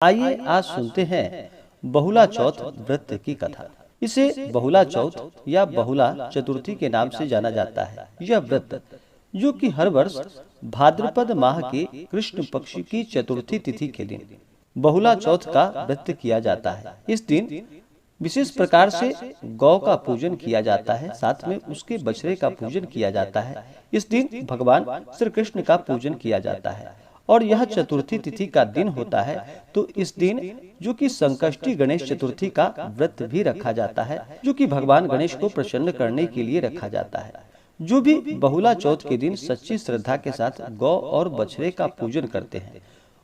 आइए आज सुनते हैं बहुला चौथ व्रत की कथा। इसे बहुला चौथ या बहुला चतुर्थी के नाम से जाना जाता है। यह व्रत जो कि हर वर्ष भाद्रपद माह के कृष्ण पक्ष की चतुर्थी तिथि के दिन बहुला चौथ का व्रत किया जाता है। इस दिन विशेष प्रकार से गौ का पूजन किया जाता है, साथ में उसके बछड़े का पूजन किया जाता है। इस दिन भगवान श्री कृष्ण का पूजन किया जाता है और यह चतुर्थी तिथि का दिन होता है। तो इस दिन जो कि संकष्टी गणेश चतुर्थी का व्रत भी रखा जाता है, जो कि भगवान गणेश को प्रसन्न करने के लिए रखा जाता है। जो भी बहुला चौथ के दिन सच्ची श्रद्धा के साथ गौ और बछड़े का पूजन करते हैं,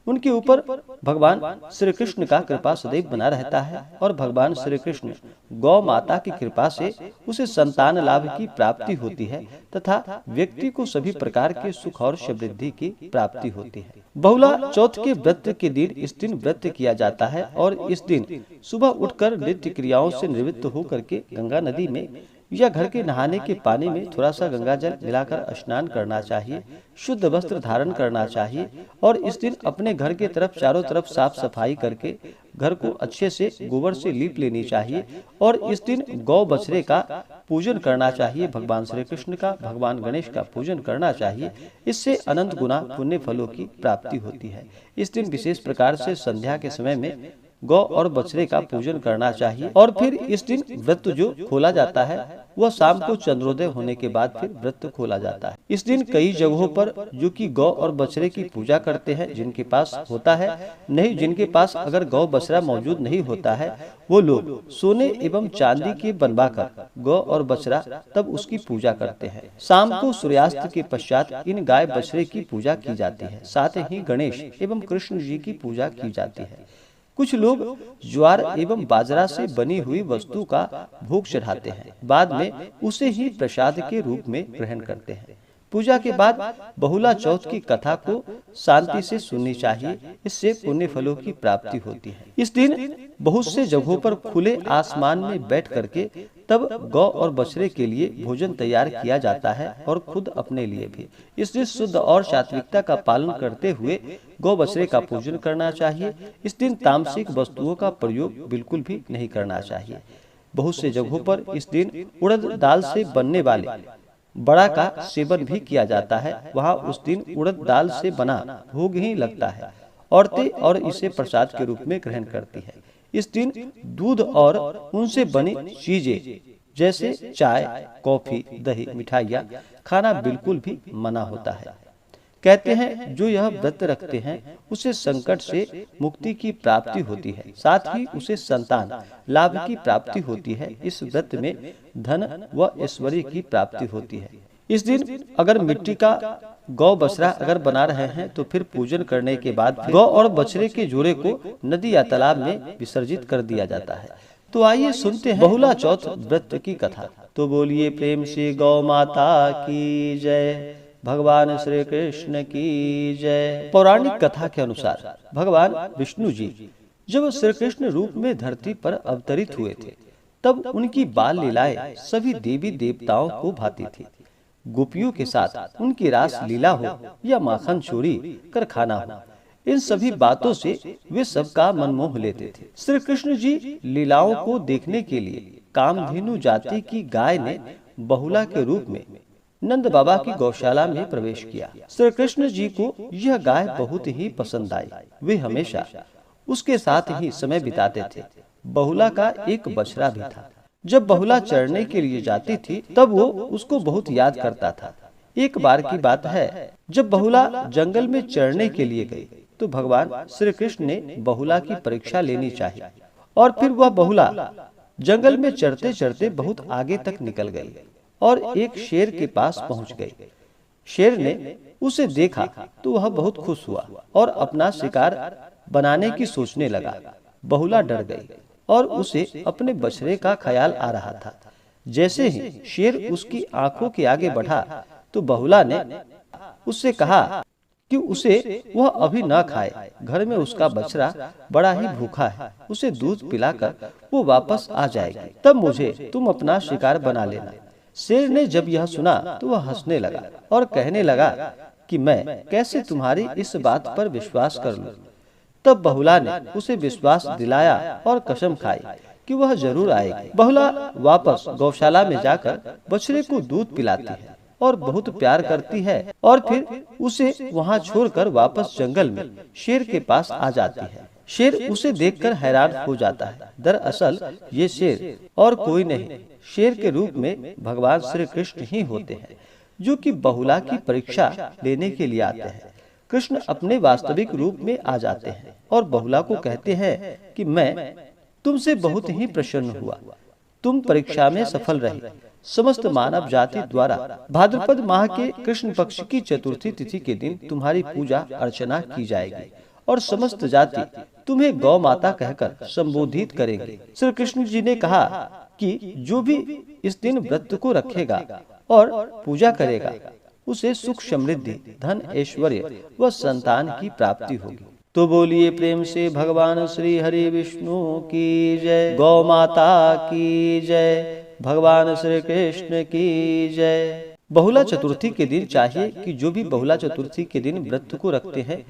उनके ऊपर भगवान श्री कृष्ण का कृपा सदैव बना रहता है और भगवान श्री कृष्ण गौ माता की कृपा से उसे संतान लाभ की प्राप्ति होती है तथा व्यक्ति को सभी प्रकार के सुख और समृद्धि की प्राप्ति होती है। बहुला चौथ के व्रत के दिन इस दिन व्रत किया जाता है और इस दिन सुबह उठकर नित्य क्रियाओं से निवृत्त होकर के गंगा नदी में या घर के नहाने के पानी में थोड़ा सा गंगा जल मिलाकर स्नान करना चाहिए, शुद्ध वस्त्र धारण करना चाहिए और इस दिन अपने घर के तरफ चारों तरफ साफ सफाई करके घर को अच्छे से गोबर से लीप लेनी चाहिए और इस दिन गौ बछड़े का पूजन करना चाहिए। भगवान श्री कृष्ण का, भगवान गणेश का पूजन करना चाहिए। इससे अनंत गुना पुण्य फलों की प्राप्ति होती है। इस दिन विशेष प्रकार से संध्या के समय में गौ और बछड़े का पूजन करना चाहिए और फिर इस दिन व्रत जो खोला जाता है वह शाम को चंद्रोदय होने के बाद फिर व्रत खोला जाता है। इस दिन कई जगहों पर जो कि गौ और बछड़े की पूजा करते हैं, जिनके पास होता है, नहीं जिनके पास अगर गौ बछड़ा मौजूद नहीं होता है, वो लोग सोने एवं चांदी के बनवाकर गौ और बछड़ा तब उसकी पूजा करते हैं। शाम को सूर्यास्त के पश्चात इन गाय बछड़े की पूजा की जाती है। साथ ही गणेश एवं कृष्ण जी की पूजा की जाती है। कुछ लोग ज्वार एवं बाजरा से बनी हुई वस्तु का भोग चढ़ाते हैं, बाद में उसे ही प्रसाद के रूप में ग्रहण करते हैं। पूजा के बाद बहुला चौथ की कथा को शांति से सुननी चाहिए, इससे पुण्य फलों की प्राप्ति होती है। इस दिन बहुत से जगहों पर खुले आसमान में बैठ करके तब गौ और बछड़े के लिए भोजन तैयार किया जाता है और खुद अपने लिए भी। इस दिन शुद्ध और सात्विकता का पालन करते हुए गौ बछड़े का पूजन करना चाहिए। इस दिन तामसिक वस्तुओं का प्रयोग बिल्कुल भी नहीं करना चाहिए। बहुत से जगहों पर इस दिन उड़द दाल से बनने वाले बड़ा का सेवन भी किया जाता है। वहाँ उस दिन उड़द दाल से बना भोग ही लगता है। औरतें और इसे प्रसाद के रूप में ग्रहण करती है। इस दिन दूध और उनसे बनी चीजें जैसे चाय, कॉफी, दही, मिठाइयाँ खाना बिल्कुल भी मना होता है। कहते हैं जो यह व्रत रखते हैं उसे संकट से मुक्ति की प्राप्ति होती है, साथ ही उसे संतान लाभ की प्राप्ति होती है। इस व्रत में धन व ऐश्वर्य की प्राप्ति होती है। इस दिन अगर मिट्टी का गौ बछड़ा अगर बना रहे हैं तो फिर पूजन करने के बाद गौ और बछड़े के जोड़े को नदी या तालाब में विसर्जित कर दिया जाता है। तो आइए सुनते हैं बहुला चौथ व्रत की कथा। तो बोलिए प्रेम से गौ माता की जय, भगवान श्री कृष्ण की जय। पौराणिक कथा के अनुसार भगवान विष्णु जी जब श्री कृष्ण रूप में धरती पर अवतरित हुए थे, तब उनकी बाल लीलाएं सभी देवी देवताओं को भाती थी। गोपियों के साथ उनकी रास लीला हो या माखन चोरी कर खाना हो, इन सभी बातों से वे सबका मन मोह लेते थे। श्री कृष्ण जी लीलाओं को देखने के लिए कामधेनु जाति की गाय ने बहुला के रूप में नंद बाबा की गौशाला में प्रवेश किया। श्री कृष्ण जी को यह गाय बहुत ही पसंद आई। वे हमेशा उसके साथ ही समय बिताते थे। बहुला का एक बछड़ा भी था। जब बहुला चरने के लिए जाती थी तब वो उसको बहुत याद करता था। एक बार की बात है, जब बहुला जंगल में चरने के लिए गई तो भगवान श्री कृष्ण ने बहुला की परीक्षा लेनी चाहिए और फिर वह बहुला जंगल में चरते चरते बहुत आगे तक निकल गई और एक शेर के पास पहुंच गई। शेर ने उसे देखा तो वह बहुत खुश हुआ और अपना शिकार बनाने की सोचने लगा। बहुला डर गई और उसे अपने बछड़े का ख्याल आ रहा था। जैसे ही शेर उसकी आंखों के आगे बढ़ा तो बहुला ने उससे कहा कि उसे वह अभी न खाए, घर में उसका बछड़ा बड़ा ही भूखा है, उसे दूध पिलाकर वो वापस आ जाएगी, तब मुझे तुम अपना शिकार बना लेना। शेर ने जब यह सुना तो वह हंसने लगा और कहने लगा कि मैं कैसे तुम्हारी इस बात पर विश्वास कर लूं। तब बहुला ने उसे विश्वास दिलाया और कसम खाई कि वह जरूर आएगी। बहुला वापस गौशाला में जाकर बछड़े को दूध पिलाती है और बहुत प्यार करती है और फिर उसे वहाँ छोड़कर वापस जंगल में शेर के पास आ जाती है। शेर उसे देखकर हैरान हो जाता है। दरअसल ये शेर और कोई नहीं, शेर के रूप में भगवान श्री कृष्ण ही होते हैं, जो कि बहुला की परीक्षा लेने के लिए आते हैं। कृष्ण अपने वास्तविक रूप में आ जाते हैं और बहुला को कहते हैं कि मैं तुमसे बहुत ही प्रसन्न हुआ, तुम परीक्षा में सफल रही। समस्त मानव जाति द्वारा भाद्रपद माह के कृष्ण पक्ष की चतुर्थी तिथि के दिन तुम्हारी पूजा अर्चना की जाएगी और समस्त जाति तुम्हें गौ माता कहकर संबोधित करेंगे। श्री कृष्ण जी ने कहा कि जो भी इस दिन व्रत को रखेगा और पूजा करेगा, उसे सुख समृद्धि, धन, ऐश्वर्य व संतान की प्राप्ति होगी। तो बोलिए प्रेम से भगवान श्री हरि विष्णु की जय, गौ माता की जय, भगवान श्री कृष्ण की जय। बहुला चतुर्थी के दिन चाहिए कि जो भी बहुला चतुर्थी के दिन व्रत को रखते हैं,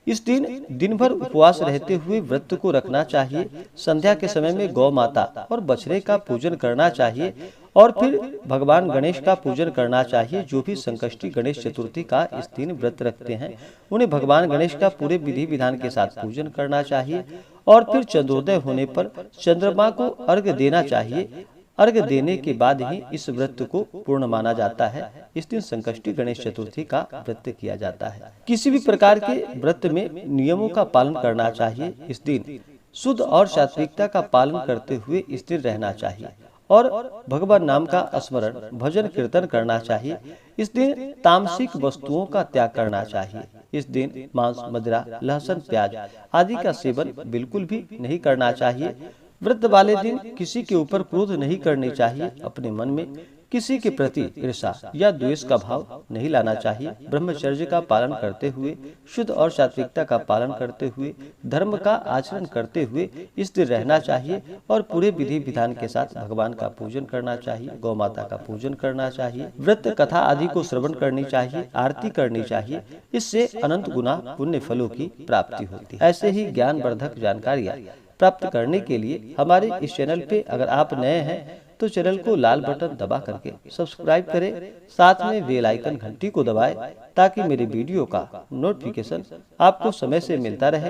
इस दिन भर उपवास रहते हुए व्रत को रखना चाहिए। संध्या के समय में गौ माता और बछड़े का पूजन करना चाहिए और फिर भगवान गणेश का पूजन करना चाहिए। जो भी संकष्टी गणेश चतुर्थी का इस दिन व्रत रखते हैं, उन्हें भगवान गणेश का पूरे विधि विधान के साथ पूजन करना चाहिए और फिर चंद्रोदय होने पर चंद्रमा को अर्घ्य देना चाहिए। अर्घ्य देने के बाद ही इस व्रत को पूर्ण माना जाता है। इस दिन संकष्टी गणेश चतुर्थी का व्रत किया जाता है। किसी भी प्रकार के व्रत में नियमों का पालन करना चाहिए। इस दिन शुद्ध और सात्विकता का पालन करते हुए इस दिन रहना चाहिए और भगवान नाम का स्मरण, भजन, कीर्तन करना चाहिए। इस दिन तामसिक वस्तुओं का त्याग करना चाहिए। इस दिन मांस, मदिरा, लहसुन, प्याज आदि का सेवन बिल्कुल भी नहीं करना चाहिए। व्रत वाले दिन किसी के ऊपर क्रोध नहीं करनी चाहिए। अपने मन में किसी के प्रति ईर्ष्या या द्वेष का भाव नहीं लाना चाहिए। ब्रह्मचर्य का पालन करते हुए, शुद्ध और सात्विकता का पालन करते हुए, धर्म का आचरण करते हुए इस दिन रहना चाहिए और पूरे विधि विधान के साथ भगवान का पूजन करना चाहिए, गौ माता का पूजन करना चाहिए, व्रत कथा आदि को श्रवण करनी चाहिए, आरती करनी चाहिए। इससे अनंत गुना पुण्य फलों की प्राप्ति होती है। ऐसे ही ज्ञानवर्धक जानकारियाँ प्राप्त करने के लिए हमारे इस चैनल पे अगर आप नए हैं तो चैनल को लाल बटन दबा करके सब्सक्राइब करें, साथ में बेल आइकन घंटी को दबाएं ताकि मेरे वीडियो का नोटिफिकेशन आपको समय से मिलता रहे।